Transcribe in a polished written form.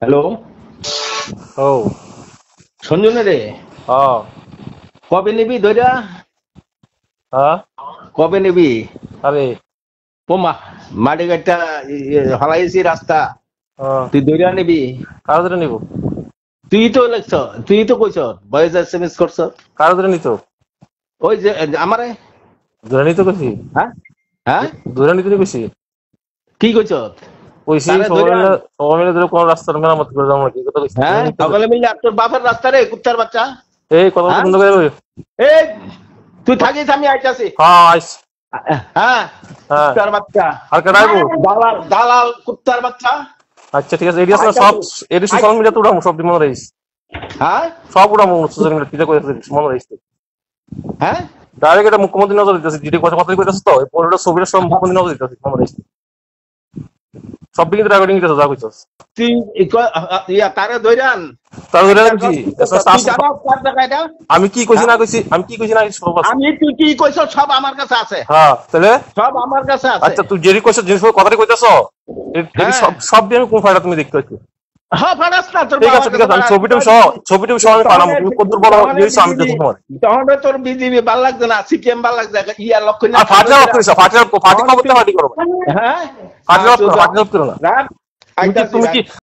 Hello ও সঞ্জনে রে, হ্যাঁ কবে নিবি ধইরা? হ্যাঁ কবে নিবি? আরে ও মা, মাটি গাড়িটা হলাইছি রাস্তা, হ্যাঁ তুই ধইরা নিবি? কারো ধরে নিব তুই তো লেখছ, তুই তো কইছ ভয়েস এসএমএস করছ। কারো ধরে নিত ওই যে আমারে। ধরে নিতে কইছি হ্যাঁ হ্যাঁ, ধরে নিতে কইছি কি কইছ? কইছি তারে সবাই ধইরা মিলে সবাই মিলে ধরে কোন রাস্তার মেরামত করে যাবো নাকি কথা কইছি ধরে হ্যাঁ, নিতে সকলে মিলে তোর বাপের রাস্তা রে, কুত্তার বাচ্চা। এই কথা হ্যাঁ, বন্ধ করে কই এই তুই থাকিস, আমি আইতাছি। হ্যাঁ আইস হ্যাঁ, হ্যাঁ কুত্তার বাচ্চা, আর কেডাইবো দালাল দালাল কুত্তার বাচ্চা। আচ্ছা ঠিক আছে এডি আছে না সব আইতাছি। এডি সোশ্যাল মিডিয়া তো উড়ামু সব মনে রাখিস হ্যাঁ সব উড়ামু সোশ্যাল মিডিয়া কিটা কইছিস মনে রাখিস হ্যাঁ, ডাইরেক্ট এটা মুখ্যমন্ত্রী নজর দিতেছে যেটি কথা কথা কইতাছিস তো এই পুরোটা ছবিটা সব মুখ্যমন্ত্রী নজর দিতেছে মনে রাখিস সব কিন্তু রেকর্ডিং দিতেছে যা কইছস তুই তারে ধইরান। তার ধরে রাখছি তুই জানাস কার জায়গা এটা? আমি কি কইছি না কইছি আমি কি কইছি না কইছি সব আছে তুই কি কইছ সব আমার কাছে আছে, হ্যাঁ তাহলে সব আমার কাছে আছে। আচ্ছা তুই যেরি কইছ জিনিস কথাটা কইতাছ এটি হ্যাঁ সব সব দিয়ে আমি কোন ফায়দা তুমি দেখতে পাচ্ছি হ্যাঁ, ফাড়াস না তোর ঠিক বাবার আছে ঠিক কাছে আছে আমি ফাড়াস। ছবিটা সহ আমি পাঠাবো তুমি কত বড় জিনিস আমি দেখতে তোমার তখন তোর বিজেপি ভাল লাগছে না, সিপিএম ভাল লাগছে, ইয়া লক্ষ্য আর ফাটিল করিস ফাটি করতে ফাটি করো হ্যাঁ, ফাটি করো না রাখ, তুমি আইতাছি, কি রাখ।